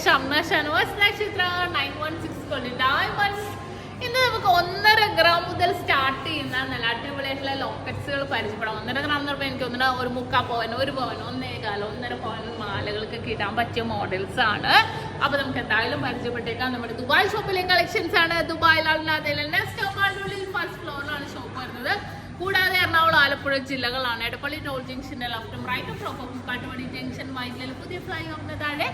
SHAMNA Shanuwas Nakshathra 916 Golden Diamonds. ഇന്ന് നമുക്ക് 1.5 gram മുതൽ സ്റ്റാർട്ട് ചെയ്യുന്ന നല്ല അടിപൊളിയായിട്ടുള്ള ലോക്കറ്റ്സുകൾ പരിചയപ്പെടാം. 1.5 gram എന്ന് പറയുമ്പോൾ എനിക്ക് തോന്നുന്നത് ഒരു 3/4 പവൻ, 1 പവൻ, 1.25, 1.5 പവൻ മാലകൾക്കൊക്കെ ഇടാൻ പറ്റിയ മോഡൽസ് ആണ്. അപ്പൊ നമുക്ക് എന്തായാലും പരിചയപ്പെട്ടേക്കാം. നമ്മുടെ ദുബായ് ഷോപ്പിലെ കളക്ഷൻസ് ആണ്. ദുബായിലാണ് ഫസ്റ്റ് ഫ്ലോറിലാണ് ഷോപ്പ് വരുന്നത്. കൂടാതെ എറണാകുളം, ആലപ്പുഴ ജില്ലകളാണ്. എടപ്പള്ളി ടോൾ ജംഗ്ഷന്റെ ലെഫ്റ്റും റൈറ്റും ഫ്രോം കാട്ടുപടി ജംഗ്ഷൻ വൈറ്റിലെ പുതിയ ഫ്ലൈ ഓവറിന് താഴെ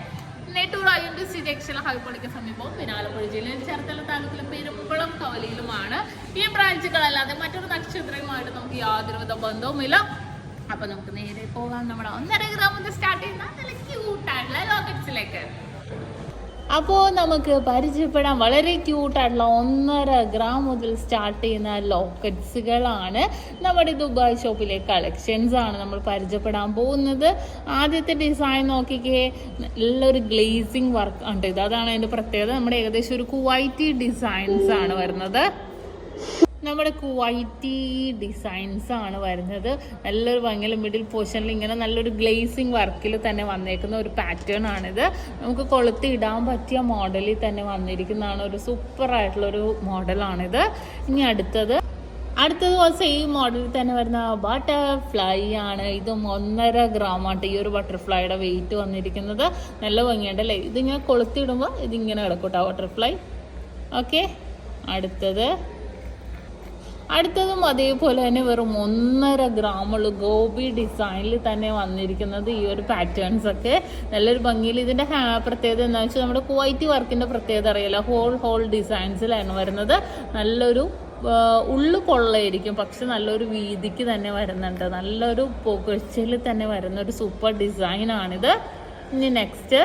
നെട്ടൂർ IMDC ജംഗ്ഷൻ ഹൈപ്പണിക്ക് സമീപവും പിന്നെ ആലപ്പുഴ ജില്ലയിൽ ചേർത്തല താലൂക്കിലെ പെരുമ്പളം കവലയിലുമാണ്. ഈ ബ്രാഞ്ചുകളല്ലാതെ മറ്റൊരു നക്ഷത്രവുമായിട്ട് നമുക്ക് യാതൊരുവിധ ബന്ധവുമില്ല. അപ്പൊ നമുക്ക് നേരെ പോകാം നമ്മുടെ 1.5 gram മുതൽ സ്റ്റാർട്ട് ചെയ്യുന്ന നല്ല ക്യൂട്ടായിട്ടുള്ള ലോക്കറ്റ്സിലേക്ക്. അപ്പോൾ നമുക്ക് പരിചയപ്പെടാൻ വളരെ ക്യൂട്ടായിട്ടുള്ള 1.5 gram മുതൽ സ്റ്റാർട്ട് ചെയ്യുന്ന ലോക്കറ്റ്സുകളാണ്. നമ്മുടെ ദുബായ് ഷോപ്പിലെ കളക്ഷൻസ് ആണ് നമ്മൾ പരിചയപ്പെടാൻ പോകുന്നത്. ആദ്യത്തെ ഡിസൈൻ നോക്കിക്കേ, നല്ലൊരു ഗ്ലേസിങ് വർക്ക് ഉണ്ട്. അതാണ് അതിൻ്റെ പ്രത്യേകത. നമ്മുടെ ഏകദേശം ഒരു കുവൈറ്റി ഡിസൈൻസ് ആണ് വരുന്നത്. നമ്മുടെ കുവൈറ്റി ഡിസൈൻസ് ആണ് വരുന്നത്. നല്ലൊരു ഭംഗിയിൽ മിഡിൽ പോർഷനിൽ ഇങ്ങനെ നല്ലൊരു ഗ്ലേസിങ് വർക്കിൽ തന്നെ വന്നേക്കുന്ന ഒരു പാറ്റേൺ ആണിത്. നമുക്ക് കൊളുത്തി ഇടാൻ പറ്റിയ മോഡലിൽ തന്നെ വന്നിരിക്കുന്നതാണ്. ഒരു സൂപ്പർ ആയിട്ടുള്ളൊരു മോഡലാണിത്. ഇനി അടുത്തത് സെയിം മോഡലിൽ തന്നെ വരുന്ന ബട്ടർഫ്ലൈ ആണ്. ഇതും 1.5 gram ആയിട്ട് ഈ ഒരു ബട്ടർഫ്ലൈയുടെ വെയിറ്റ് വന്നിരിക്കുന്നത്. നല്ല ഭംഗിയുണ്ട് അല്ലേ? ഇതിങ്ങനെ കൊളുത്തിടുമ്പോൾ ഇതിങ്ങനെ കിടക്കൂട്ടോ ബട്ടർഫ്ലൈ. ഓക്കെ, അടുത്തതും അതേപോലെ തന്നെ വെറും 1.5 gram ഗോപി ഡിസൈനിൽ തന്നെ വന്നിരിക്കുന്നത്. ഈ ഒരു പാറ്റേൺസ് ഒക്കെ നല്ലൊരു ഭംഗിയിൽ. ഇതിന്റെ പ്രത്യേകത എന്താ വെച്ചാൽ നമ്മുടെ കുവൈറ്റി വർക്കിന്റെ പ്രത്യേകത അറിയില്ല. ഹോൾ ഡിസൈൻസിലാണ് വരുന്നത്. നല്ലൊരു ഉള്ളു പൊള്ളയായിരിക്കും, പക്ഷെ നല്ലൊരു വീതിക്ക് തന്നെ വരുന്നുണ്ട്. നല്ലൊരു പൊക്കച്ചിൽ തന്നെ വരുന്ന ഒരു സൂപ്പർ ഡിസൈൻ ആണിത്. ഇനി നെക്സ്റ്റ്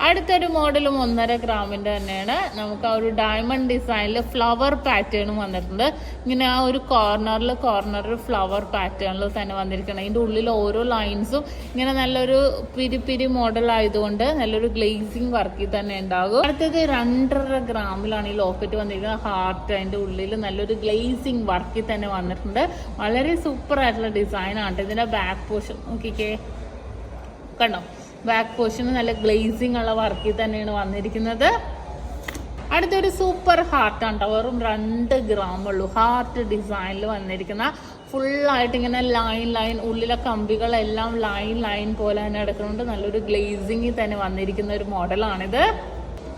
അടുത്തൊരു മോഡലും 1.5 gram തന്നെയാണ്. നമുക്ക് ആ ഒരു ഡയമണ്ട് ഡിസൈനിൽ ഫ്ലവർ പാറ്റേണും വന്നിട്ടുണ്ട്. ഇങ്ങനെ ആ ഒരു കോർണറിൽ ഫ്ലവർ പാറ്റേണിൽ തന്നെ വന്നിരിക്കണം. ഇതിൻ്റെ ഉള്ളിൽ ഓരോ ലൈൻസും ഇങ്ങനെ നല്ലൊരു പിരി മോഡൽ ആയതുകൊണ്ട് നല്ലൊരു ഗ്ലേസിങ് വർക്കിൽ തന്നെ ഉണ്ടാകും. അടുത്തത് 2.5 gram ഈ ലോക്കറ്റ് വന്നിരിക്കുന്നത്. ഹാർട്ട് അതിൻ്റെ ഉള്ളിൽ നല്ലൊരു ഗ്ലേസിങ് വർക്കിൽ തന്നെ വന്നിട്ടുണ്ട്. വളരെ സൂപ്പർ ആയിട്ടുള്ള ഡിസൈൻ ആണ്. ഇതിൻ്റെ ബാക്ക് പോർഷൻ നോക്കിക്കേ, കണ്ടോ? ബാക്ക് പോർഷന് നല്ല ഗ്ലേസിങ് ഉള്ള വർക്കിൽ തന്നെയാണ് വന്നിരിക്കുന്നത്. അടുത്തൊരു സൂപ്പർ ഹാർട്ടാണ് കേട്ടോ. വെറും 2 gram ഉള്ളൂ. ഹാർട്ട് ഡിസൈനിൽ വന്നിരിക്കുന്ന ഫുള്ളായിട്ട് ഇങ്ങനെ ലൈൻ ഉള്ളിലെ കമ്പികളെല്ലാം ലൈൻ പോലെ തന്നെ എടുക്കുന്നുണ്ട്. നല്ലൊരു ഗ്ലേസിങ്ങിൽ തന്നെ വന്നിരിക്കുന്ന ഒരു മോഡലാണിത്.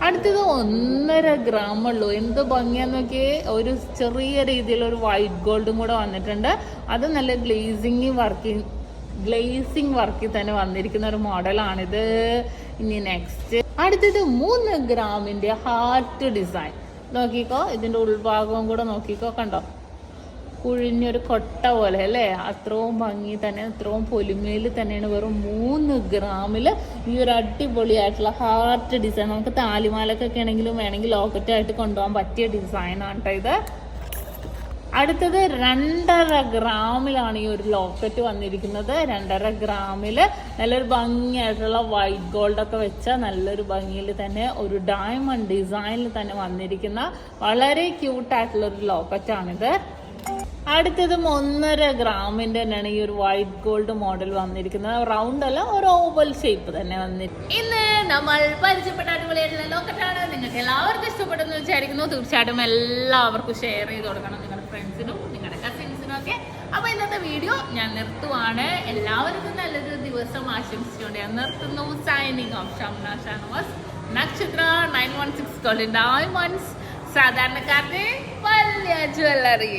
അടുത്തത് 1.5 gram ഉള്ളൂ. എന്ത് ഭംഗിയാന്ന് നോക്കിയേ. ഒരു ചെറിയ രീതിയിലൊരു വൈറ്റ് ഗോൾഡും കൂടെ വന്നിട്ടുണ്ട്. അത് നല്ല ഗ്ലേസിങ് വർക്കിൽ തന്നെ വന്നിരിക്കുന്ന ഒരു മോഡലാണിത്. ഇനി നെക്സ്റ്റ് അടുത്തത് 3 gram ഹാർട്ട് ഡിസൈൻ നോക്കിക്കോ. ഇതിന്റെ ഉൾഭാഗവും കൂടെ നോക്കിക്കോ, കണ്ടോ? കുഴിഞ്ഞൊരു കൊട്ട പോലെ അല്ലേ? അത്രയും ഭംഗി തന്നെ, അത്രയും പൊലിമയിൽ തന്നെയാണ് വെറും 3 gram ഈ ഒരു അടിപൊളിയായിട്ടുള്ള ഹാർട്ട് ഡിസൈൻ. നമുക്ക് താലിമാലക്കൊക്കെ ആണെങ്കിലും വേണമെങ്കിൽ ലോക്കറ്റായിട്ട് കൊണ്ടുപോകാൻ പറ്റിയ ഡിസൈനാണ് കേട്ടോ ഇത്. അടുത്തത് 2.5 gram ഈ ഒരു ലോക്കറ്റ് വന്നിരിക്കുന്നത്. 2.5 gram നല്ലൊരു ഭംഗിയായിട്ടുള്ള വൈറ്റ് ഗോൾഡ് ഒക്കെ വെച്ച നല്ലൊരു ഭംഗിയിൽ തന്നെ ഒരു ഡയമണ്ട് ഡിസൈനിൽ തന്നെ വന്നിരിക്കുന്ന വളരെ ക്യൂട്ടായിട്ടുള്ള ഒരു ലോക്കറ്റാണിത്. അടുത്തതും 1.5 gram തന്നെയാണ് ഈ ഒരു വൈറ്റ് ഗോൾഡ് മോഡൽ വന്നിരിക്കുന്നത്. റൗണ്ട് അല്ല, ഒരു ഓവൽ ഷേപ്പ് തന്നെ വന്നിരിക്കുന്നത്. ഇന്ന് നമ്മൾ പരിചയപ്പെട്ട അടിപൊളിയായിട്ടുള്ള ലോക്കറ്റാണ്. നിങ്ങൾക്ക് എല്ലാവർക്കും ഇഷ്ടപ്പെട്ടെന്ന് വിചാരിക്കുന്നു. തീർച്ചയായിട്ടും എല്ലാവർക്കും ഷെയർ ചെയ്ത് കൊടുക്കണം, നിങ്ങളുടെ ഫ്രണ്ട്സിനും നിങ്ങളുടെ കസിൻസിനും ഒക്കെ. അപ്പൊ ഇന്നത്തെ വീഡിയോ ഞാൻ നിർത്തുവാണ്. എല്ലാവർക്കും നല്ലൊരു ദിവസം ആശംസിച്ചുകൊണ്ട് ഞാൻ നിർത്തുന്നു. സൈനിങ് ഓഫ് ഷംന ഷാനുവാസ്, നക്ഷത്ര 916 Golden Diamonds, സാധാരണക്കാരുടെ വലിയ ജ്വല്ലറി.